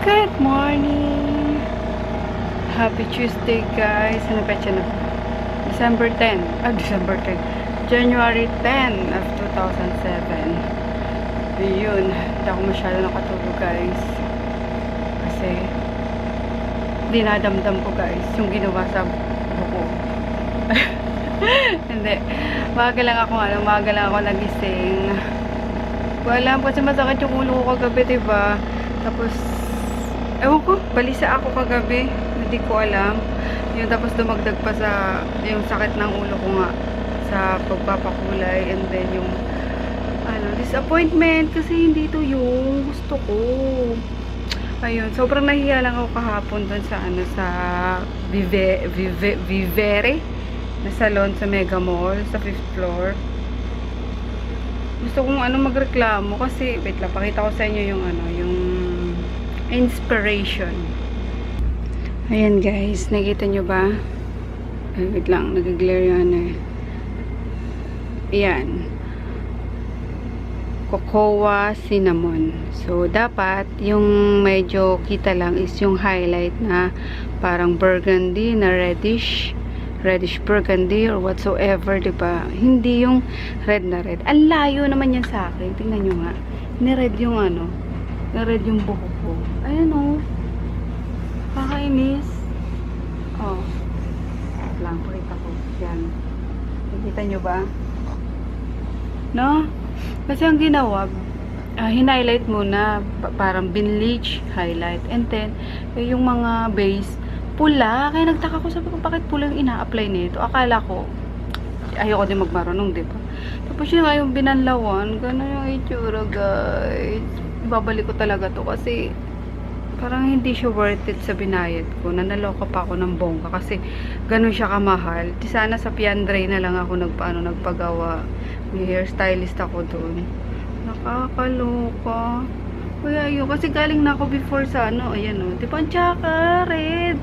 Good morning! Happy Tuesday guys! Ano petsa na? December 10. December 10. January 10 of 2007. Ayun. Hindi ako masyado nakatulog guys. Kasi dinadamdam ko guys yung ginawa sa buko. Hindi. Maaga lang ako nagising. Wala po kasi masakit yung ulo ko kagabi, diba? Tapos ewan ko, balisa ako kagabi. Hindi ko alam. Yun, tapos dumagdag pa sa yung sakit ng ulo ko nga sa pagpapakulay, and then yung disappointment kasi hindi to yung gusto ko. Ayun, sobrang nahiya lang ako kahapon dun sa sa Vivere na salon sa Mega Mall sa 5th floor. Gusto kong magreklamo kasi wait lang, pakita ko sa inyo yung yung inspiration. Ayan guys, nakita nyo ba? Ay, wait lang, nag-glare yung ayan, cocoa cinnamon. So dapat yung medyo kita lang is yung highlight na parang burgundy na reddish burgundy or whatsoever, diba? Hindi yung red na red. Ang layo naman yan sa akin. Tingnan nyo nga. Ni-red yung ni-red yung buhok ko. Ayan o. Kakainis. Oh. Lang, pakita ko. Yan. Nakita nyo ba? No? Kasi ang ginawa, hin-highlight muna. Parang binleach highlight. And then, yung mga base, pula. Kaya nagtaka ko, sabi ko, bakit pula yung ina-apply nito? Akala ko, ayoko din magmarunong, diba? Tapos yun nga yung binanlawan, gano'n yung itsura, guys. Ibabalik ko talaga to kasi parang hindi siya worth it sa binayad ko. Nanaloka pa ako ng bongga kasi gano'n siya kamahal. Di sana sa Piandre na lang ako nagpagawa. May hairstylist ako doon. Nakakaloka. Kaya yun, kasi galing na ako before sa ayan o. Diba, tsaka red.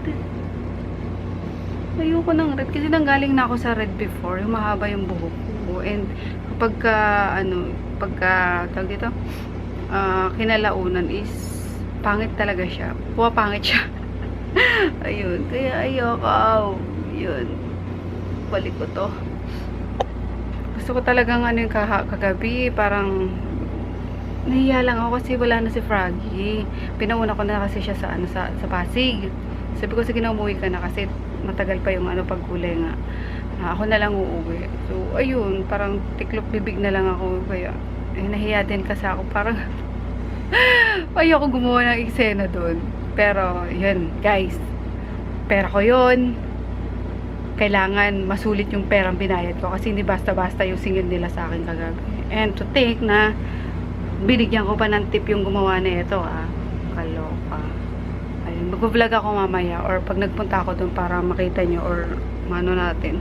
Ayoko ng red. Kasi nanggaling na ako sa red before. Yung mahaba yung buhok ko. And tawag dito, kinalaunan is, pangit talaga siya. Pangit siya. Ayun. Kaya ayoko. Yun. Balik ko to. Gusto ko talagang yung kagabi, parang nahiya lang ako kasi wala na si Froggy. Pinauna ko na kasi siya sa sa Pasig. Sabi ko, sige na, umuwi ka na kasi matagal pa yung pagkulay nga. Ako na lang uuwi. So ayun, parang tiklop bibig na lang ako, kaya nahiya din kasi ako, parang ayoko gumawa ng eksena doon. Pero yun guys, pera ko yun, kailangan masulit yung perang binayad ko kasi hindi basta-basta yung singil nila sa akin kagabi. And to think na binigyan ko pa ng tip yung gumawa na ito, kaloka. Ayun, mag-vlog ako mamaya or pag nagpunta ako doon para makita nyo or natin,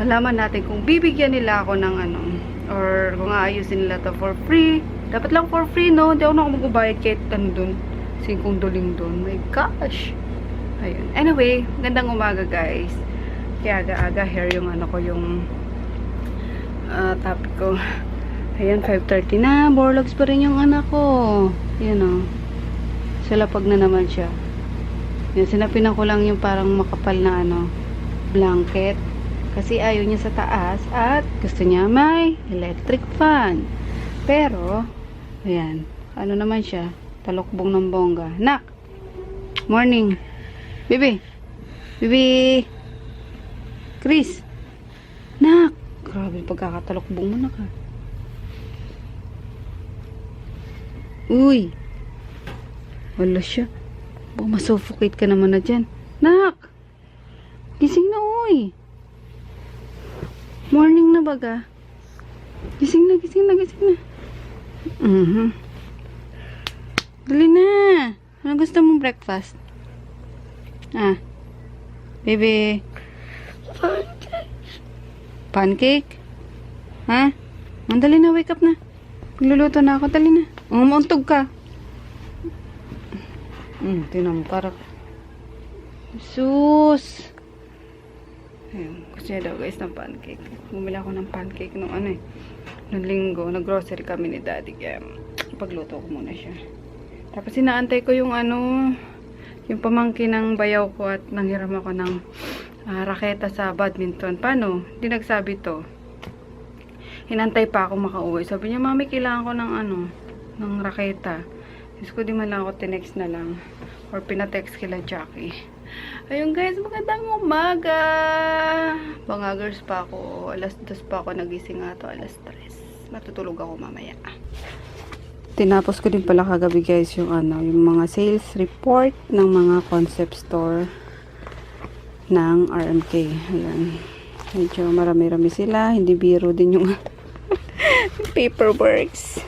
malaman natin kung bibigyan nila ako ng or kung aayusin nila to for free. Dapat lang for free, no? Hindi ako magbabayad kahit doon, $5 doon. My gosh. Ayun. Anyway, gandang umaga guys. Kaya aga-aga hair yung yung topic ko. Ayan, 5:30 na. Borlogs pa rin yung anak ko. Yan o. Salapag na naman siya. Yan, sinapinan ko lang yung parang makapal na blanket. Kasi ayaw niya sa taas at gusto niya may electric fan. Pero, ayan. Naman siya? Talokbong ng bongga. Nak! Morning! Bibi! Bibi! Chris! Nak! Grabe, pagkakatalokbong mo na ka. Uy! Wala siya. Baka masuffocate ka naman na dyan. Nak! Gising na, uy! Morning na baga. Gising na. Dali na! Ano gusto mong breakfast? Baby? Pancake? Mandali na, wake up na. Magluluto na ako, dali na. Umuuntog ka. Tinan mo, parang sus. Ayun, gusto niya daw guys ng pancake. Bumili ako ng pancake nung nung linggo. Nag-grocery kami ni daddy, kaya pagluto ko muna siya. Tapos inaantay ko yung ano, yung pamangkin ng bayaw ko at nanghiram ako ng raketa sa badminton. Paano? Hindi nagsabi to. Hinantay pa ako makauwi. Sabi niya, mami, kailangan ko ng ano, ng raketa. Diyos ko, di man lang ako tinext na lang. Or pinatext kila Jackie. Ayun guys, magandang umaga. Bangagers pa ako. Alas 2 pa ako nagising nga to. Alas 3. Matutulog ako mamaya. Tinapos ko din pala kagabi guys yung ano, yung mga sales report ng mga concept store ng RMK. Ayan. Medyo marami-rami sila. Hindi biro din yung paperworks.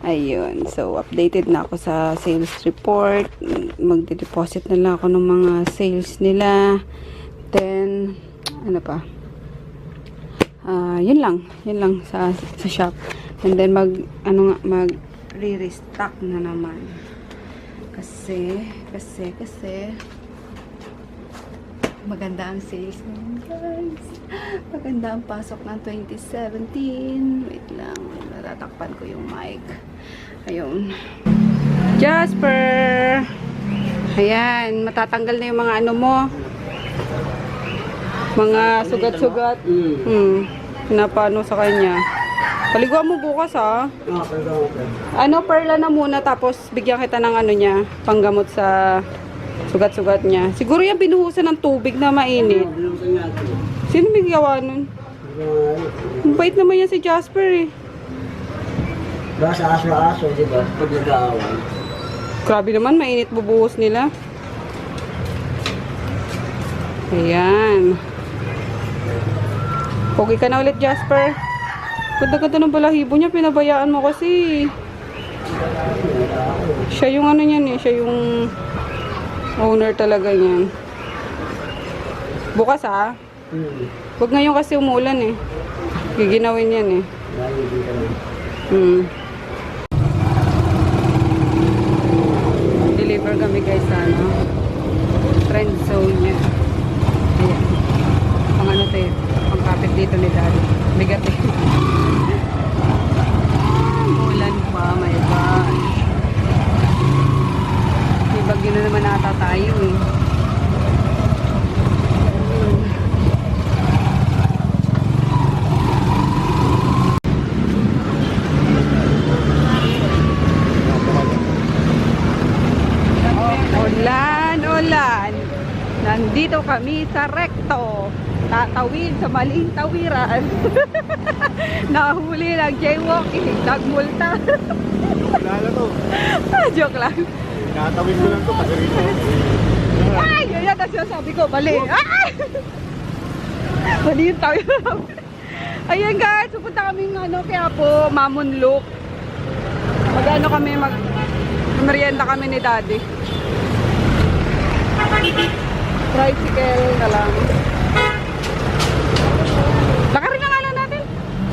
Ayun. So, updated na ako sa sales report. Magde-deposit na lang ako ng mga sales nila. Then, ano pa? Yun lang. Yun lang sa shop. And then, re-restock na naman. Kasi, maganda ang sales naman, guys. Maganda ang pasok ng 2017. Wait lang. Natatakpan ko yung mic. Ayun. Jasper! Ayan. Matatanggal na yung mga ano mo. Mga sugat-sugat. Pinapano sa kanya. Paliguan mo bukas, ha? Ano, perla na muna. Tapos, bigyan kita ng ano niya. Panggamot sa sugat-sugat niya. Siguro yan binuhusan ng tubig na mainit. Sino may gawa nun? Bait naman yan si Jasper eh. Sa aso-aso, di ba? Pag nag-aawan. Grabe naman, mainit bubuhos nila. Ayan. Pogi ka na ulit, Jasper. Ganda-ganda ng balahibo niya, pinabayaan mo kasi. Siya yung ano niyan eh, siya yung owner talaga niyan. Bukas ha? Huwag ngayon kasi umulan eh. Giginawin yan eh. Deliver kami guys sa ano, friend zone niya. Ayan. Pang ano to eh, pang kapit dito ni Daddy. Bigat eh. Umulan pa, my gosh. May bagyo na naman ata tayo eh. Ulan. Nandito kami sa Recto. Tatawid sa maling tawiran. Nahuli ng jaywalking. Nagmulta. Wala na to. Joke lang. Natawid ko lang to kasi rito. Ay! Yun ang sinasabi ko. Mali. Ay! Mali yung tawiran. Ayan guys. Pupunta kami ano, kaya po Mamon Look. Mag-ano kami, merienda kami ni Daddy. Tricycle na lang. Lakarin na nga lang natin.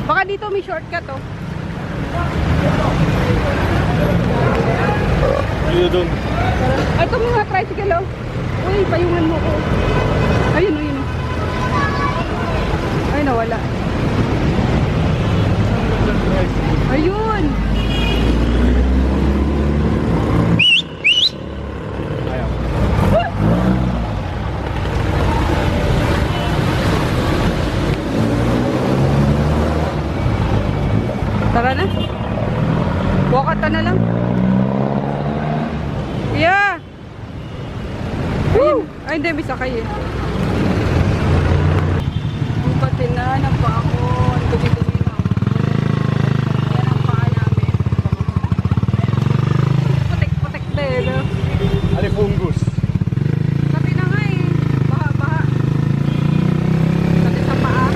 Baka dito may shortcut oh. Dito doon. Ito mga tricycle oh. Uy, payungan mo ko. Ayun oh, yun oh. Ay, nawala. Ayun. Tara na. Wakata na lang. Yeah. Ayun. Ay, hindi. May sakay eh. Ang pati na. Nampa ako. Ang dumi-dumi na ako. Yan ang paa namin. Putek-putek na eh. No? Ano fungus? Sabi na nga eh. Baha-baha. Sabi sa paa.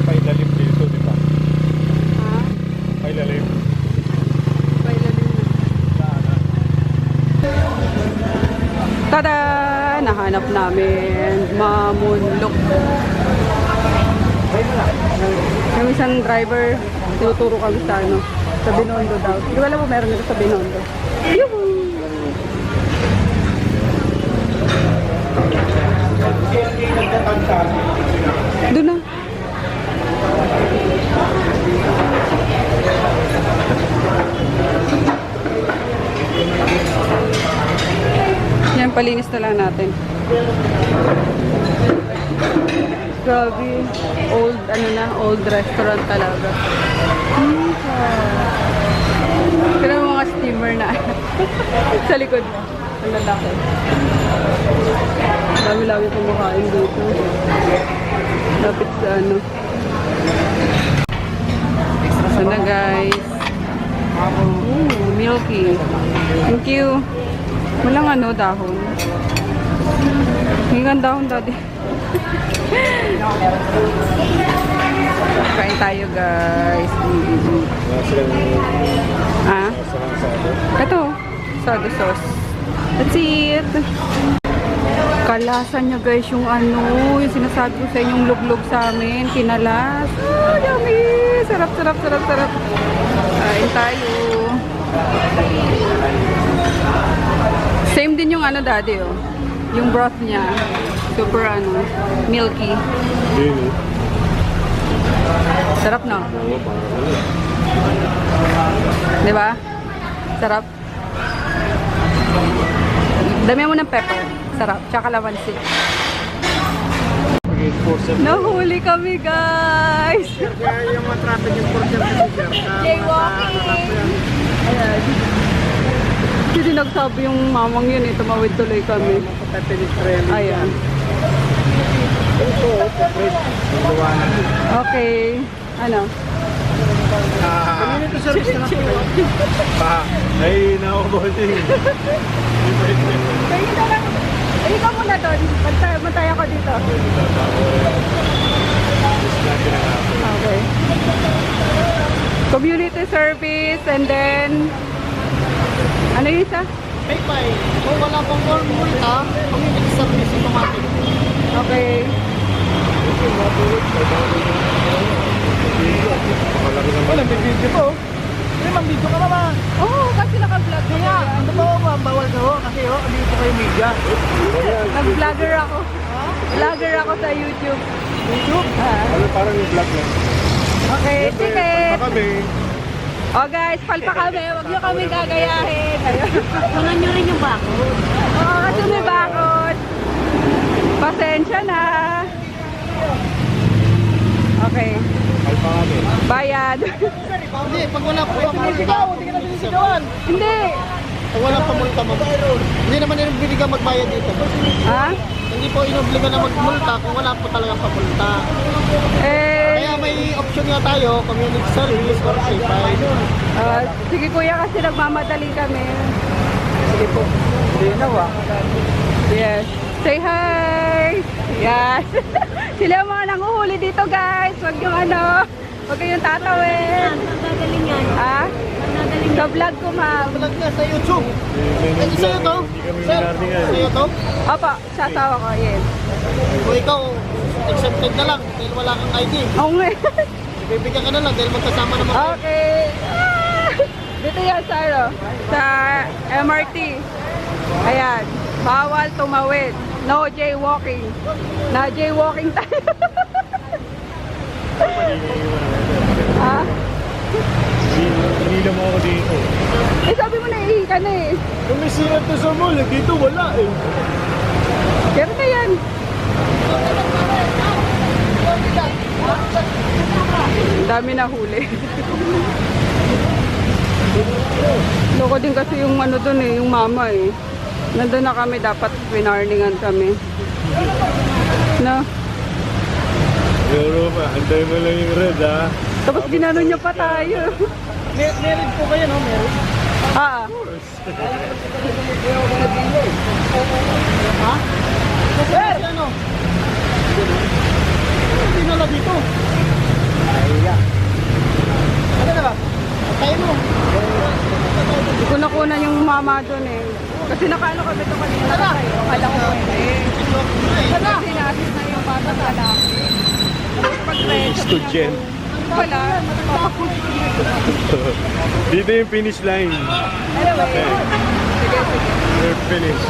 Pailalim dito, di ba? Ha? Pailalim. Pailalim na. Tada! Nahanap namin Mamon Look. Yung isang driver, tinuturo kami sa ano, sa Binondo daw. Hindi ko alam mo meron nito sa Binondo. Yuhu! Doon na. Papalinis na lang natin. Grabe. Old restaurant talaga. Kaya mga steamer na. Sa likod mo. Ang lalaki. Dami-lami kumakain dito. Lapit sa ano. So na guys. Milky. Thank you. Walang ano, dahon. Hingan dahon, daddy. Kain tayo, guys. Ah? Ito. Sado sauce. That's it. Kalasan niya, guys, yung ano, yung sinasabi ko sa inyong luglog sa amin. Kinalas. Ah, yummy. Sarap. Kain tayo. Same din yung ano, daddy, oh. Yung broth niya. Super ano, milky. Sarap, no? Di ba? Sarap. Damihan mo ng pepper. Sarap. Tsaka lamansi. Nahuli kami, guys! Kaya yung matrapid yung portion kasi sir. Jaywalking! Ayan. Kasi nagsabi yung mamang yun eh. Tumawid tuloy kami. Ayan. Okay. Ano? Community service na po. Ay, na-overboarding. Kaya na lang. Ay, ikaw muna doon. Matay ako dito. Okay. Community service and then ano yung isa? Paypay. Kung wala pang multa, community service automatic. Okay. Wala, may video po. Hindi, mag-video ka naman. Oh, kasi naka-vlog ko Kaya, yan. totoo ba? Bawal ka ho. Kasi ho, dito kayo media. Nag-vlogger ako. Vlogger ako sa YouTube. YouTube? Ano parang yung vlog lang. Okay, ticket. Kami. Oh guys, palpa kami. Huwag nyo kami gagayahin. Ayun. Tungan nyo rin yung bakod. Oo, kasi may bakod. Pasensya na. Okay. Alpa kami. Bayad. Hindi, pag wala po ang multa. Hindi ka na sinisigawan. Hindi. Pag wala pang multa, hindi naman binigyan magbayad dito. Ha? Hindi po inobliga na magmulta kung wala po talagang pamulta. Eh, Kaya may option nga tayo, community service or paypay. sige kuya kasi nagmamadali kami. Sige po. Hindi na ba? Yes. Say hi! Yes! Sila yung mga nanguhuli dito guys. Huwag yung ano, huwag kayong tatawin. Ang gagaling yan. Ha? Ang gagaling Sa vlog ko ma'am. Vlog nga sa YouTube. Ito sa'yo to? Sir, sa'yo to? Opo, sa asawa ko, yes. Kung ikaw, accepted na lang dahil wala kang ID. Oo nga. Bibigyan ka na lang dahil magkasama naman kayo. Okay. Ah! Dito yan sa ano, sa MRT. Ayan. Bawal tumawid. No jaywalking. Na jaywalking tayo. Ha? Hinila mo ako dito. Eh sabi mo na ihi ka na eh. Kung may sirat na sa mall, dito wala eh. Pero na yan. Ang dami na huli. Loko din kasi yung ano dun eh, yung mama eh. Nandun na kami, dapat pinarningan kami. No? Pero pa, antay mo lang yung red ha. Tapos ginano niya pa tayo. Meron po kayo, no? Meron. Ah, Ha? Sir! Ano? Hindi na lang dito. Ano na ba? Tayo mo. hindi ko nakunan yung mama dun eh. Kasi nakaano kami ito kanina sa tayo. Akala ko pwede. Kasi nasis na yung bata sa laki. Student. Wala. Dito yung finish line. Anyway. Sige, sige. We're finished.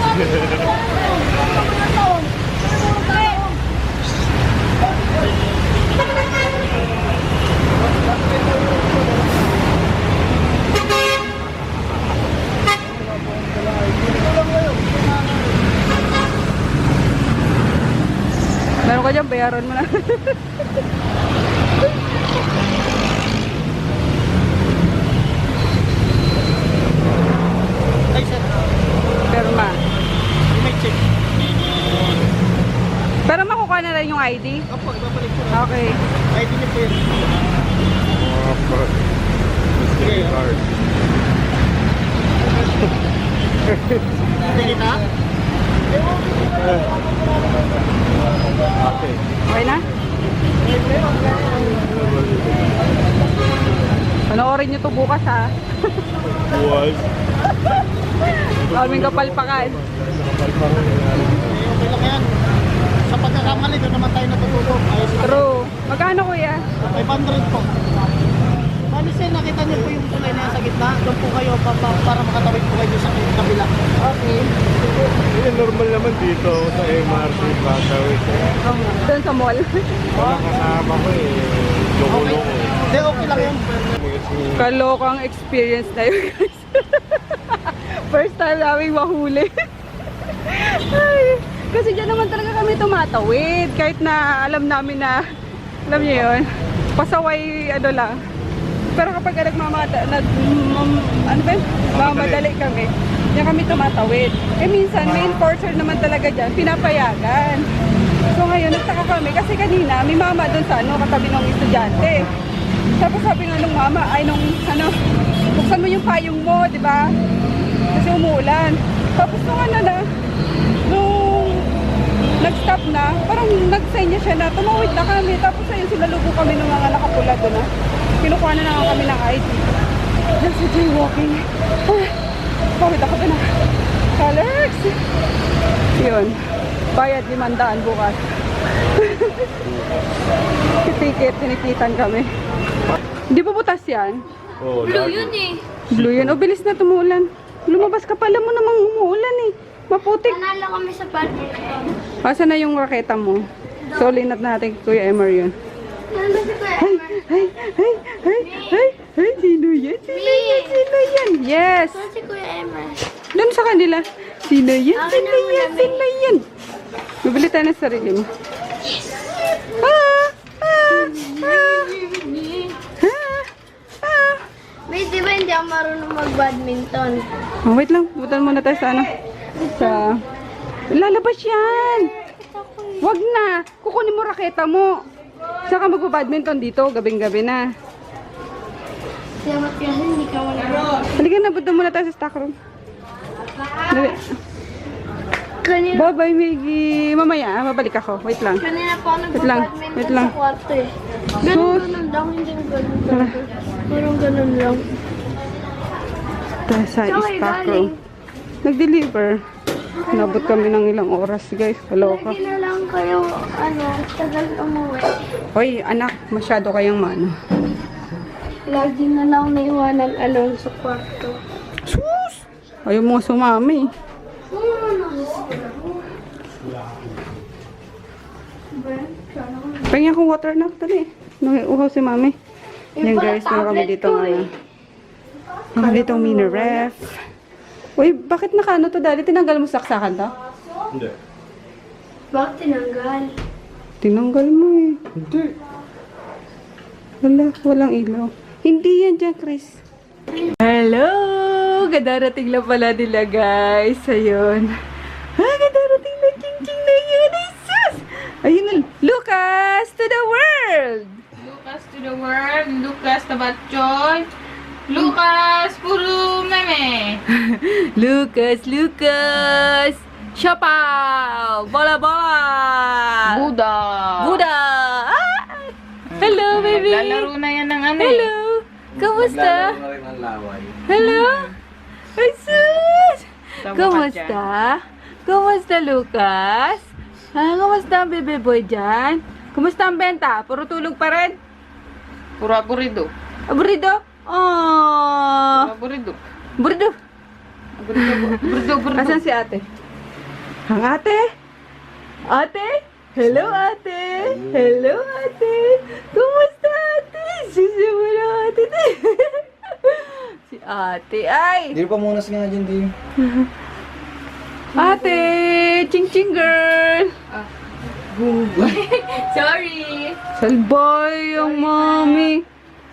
bayaran mo na. Ay, sir. Perma. May check. Pero makukuha na rin yung ID? Opo, ibabalik ko. Okay. ID niyo po yun. Sige, card. Tingin ha? Okay. Okay na? Panoorin nyo to bukas ha. Was. Kaming kapalpakan. Okay lang yan. Sa pagkakamali, doon naman tayo natututok. Ayos lang. True. Magkano kuya? 500 po. Bali sir, nakita niyo po yung tulay na yan sa gitna. Doon po kayo para makatawid po kayo sa kabila. Okay. Hindi, normal naman dito sa MRT Batawid. Doon sa mall. Wala kasama ko eh. Loko-loko. Hindi, okay lang yun. Kalokang experience na yun guys. First time namin mahuli. Ay, kasi dyan naman talaga kami tumatawid. Kahit na alam namin na, alam niyo yun, pasaway ano lang. Pero kapag mamadali kami, diyan kami tumatawid. Eh minsan, may enforcer naman talaga dyan, pinapayagan. So ngayon, nagtaka kami kasi kanina, may mama doon sa katabi ng estudyante. Tapos sabi nga nung mama, ay nung buksan mo yung payong mo, di ba? Kasi umuulan. Tapos nung nung nag-stop na, parang nag-sign niya siya na tumawid na kami. Tapos ayun, sinalubo kami ng mga nakapula doon na. Kinukuha na lang kami ng ID. Diyan sa jaywalking. Pawid ako doon na. Alex! Yun. Bayad 500 bukas. Ticket, tinikitan kami. Hindi ba butas yan? Oh, Blue yun eh. Blue yun. O, bilis na tumuulan. Lumabas ka pala mo namang umuulan eh. Maputik. Nanalo kami sa badminton. Asa na yung raketa mo? So, linat natin Kuya Emer yun. Nanalo si Kuya Ay, Emmer. ay, ay, ay, ay, ay, sino yan? Sino yan? Sino yan? Yes! Saan si Kuya Emmer? Doon sa kanila. Sino yan? Akin Sino na muna, yan? May. Sino yan? Bibili tayo ng sarili mo. Ah! Ah! Ah! Ah! Ah! May di ba hindi ako marunong mag-badminton? Oh, wait lang. Butan muna tayo sa sa... Lalabas yan! Wag na! Kukunin mo raketa mo. Saan ka mag-badminton dito? Gabing-gabi na. Dapat kasi hindi ka marunong. Halika na, butan muna tayo sa stock room. Dali. Kanina, Bye-bye, Miggy. Mamaya, mabalik ako. Wait lang. kanina po ako Wait lang, nag-badminton wait lang. sa kwarto eh. Ganun lang, hindi ganun. Parang ganun lang. Tayo sa Okay, stock galing. room. Nag-deliver. Nabot kami ng ilang oras, guys. Kaloka. Lagi na lang kayo, tagal umuwi. Hoy, anak, masyado kayang mano. Lagi na lang naiwanan alone sa kwarto. Sus! Ayaw mo sumami. Pahingin akong water na. Dali. Uhaw si mami. Yan guys, meron kami dito meron dito mini ref. Uy, bakit nakaano to dali? Tinanggal mo saksakan to? Hindi. Bakit tinanggal? Tinanggal mo eh. Hindi. Wala, walang ilaw. Hindi yan dyan, Chris. Hello! Kadarating lang pala nila, guys. Ayun. Kadarating na ching-ching na yun. Ay, sus! Ayun na. Lucas to the world! Lucas to the world, Lucas Tabatchoy, Lucas puro meme. Lucas! Siapaw! Bola-bola! Buda. Buda! Ah! Hello, baby! Lalaro na yan ng ano Hello! Kamusta? Hello? Ay, sus! Kamusta? Kamusta, Lucas? Ha? Kamusta ang bebe boy dyan? Kamusta ang benta? Puro tulog pa rin? Puro aburido. Aburrido? Oh! Aburido. Burdo! Aburido. Asan si ate? Ang ate? Ate? Hello, ate! Hello, ate! Kumusta, ate? Sisi mo na, ate! Si ate, ay! Hindi pa muna nga dyan, din. Ate! Ching-ching girl! Sorry. Salbay ang mami.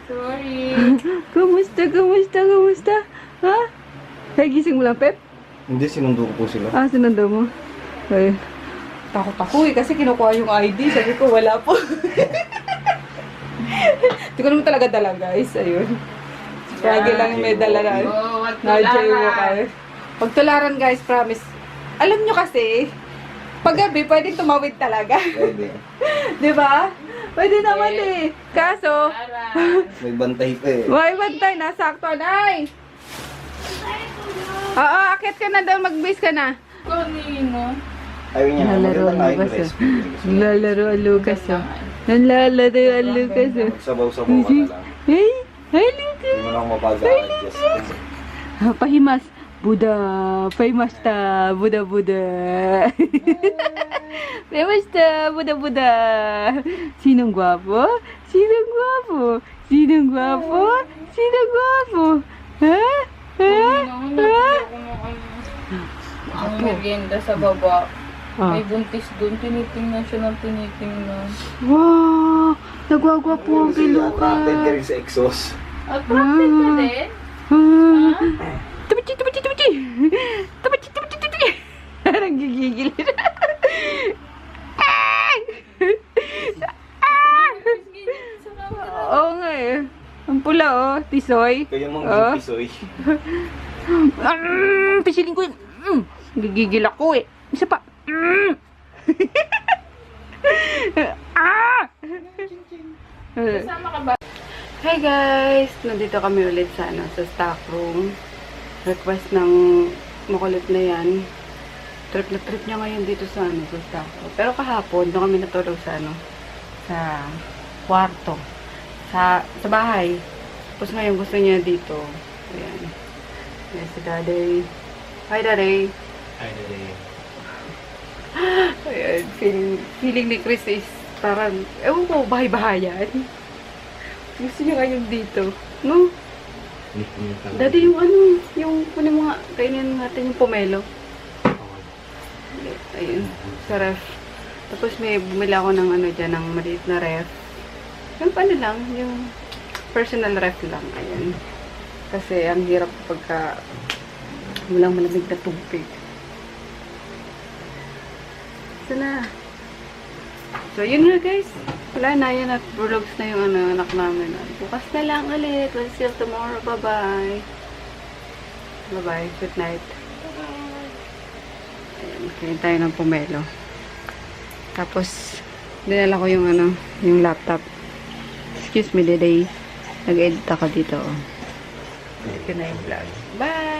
Sorry. Kamusta? Ha? Ay, gising mo lang, Pep? Hindi, sinundo ko po sila. Ah, sinundo mo? Ay. Takot ako kasi kinukuha yung ID. Sabi ko, wala po. Hindi ko naman talaga dala, guys. Ayun. Fragile lang yung may dala na. Oh, wag Na-jaywalk kayo. Pagtularan, guys, promise. Alam nyo kasi, paggabi, pwedeng tumawid talaga. Pwede. Di ba? Pwede naman eh. Kaso, May bantay pa eh. may bantay, nasakto na ay. Oo, akit ka na daw, mag-base ka na. Kanino? Ayaw niya na. Lalaro Maganda ang nga yung Lucas. recipe. Lalaro ang Lucas. Nanlalaro ang Lucas. Sabaw-sabaw ka na lang. Hey, hi Hindi Lucas. mo lang mapaga-adjust. Pahimas. Buda. Pahimasta. Buda. Pahimasta. Buda. Sinong gwapo? Ha? Ang merienda sa baba. Ah. May buntis doon. Tinitingnan siya ng tinitingnan. Wow! Nagwagwapo ang kay Attracted ka Lucas. rin sa exhaust. Attracted ka din? Tumachi! Parang gigigil. Oo nga eh. Ang pula oh. Tisoy. Kaya mong Oh. pisoy. Pisilin ko yun. Gigigil ako eh. Isa pa. Kasama ka ba? Hi guys! Nandito kami ulit sa, sa stock room. Request ng makulit na yan. Trip na trip niya ngayon dito sa, sa stock room. Pero kahapon, doon kami natulog sa, sa kwarto. Sa bahay. Tapos ngayon gusto niya dito. Ayan. Ayan si Daddy. Hi Daddy! Ayan. Feeling ni Chris is parang, ewan ko, bahay-bahayan. Gusto niya ngayon dito. No? Daddy, yung ano, yung kunin mo nga, kainin natin yung pomelo. Ayun, sa ref. Tapos may bumili ako ng ano dyan, ng maliit na ref. Yung paano lang, yung personal ref lang. Ayun. Kasi ang hirap pagka walang malamig na tubig. Sana. So, yun nga guys. Wala na, yun at vlogs na yung ano, anak namin. Bukas na lang ulit. We'll see you tomorrow. Bye-bye. Bye-bye. Good night. Ayan, kain tayo ng pomelo. Tapos, dinala ko yung ano, yung laptop. Excuse me, Dede. Nag-edit ako dito. Oh. Ito na yung vlog. Bye!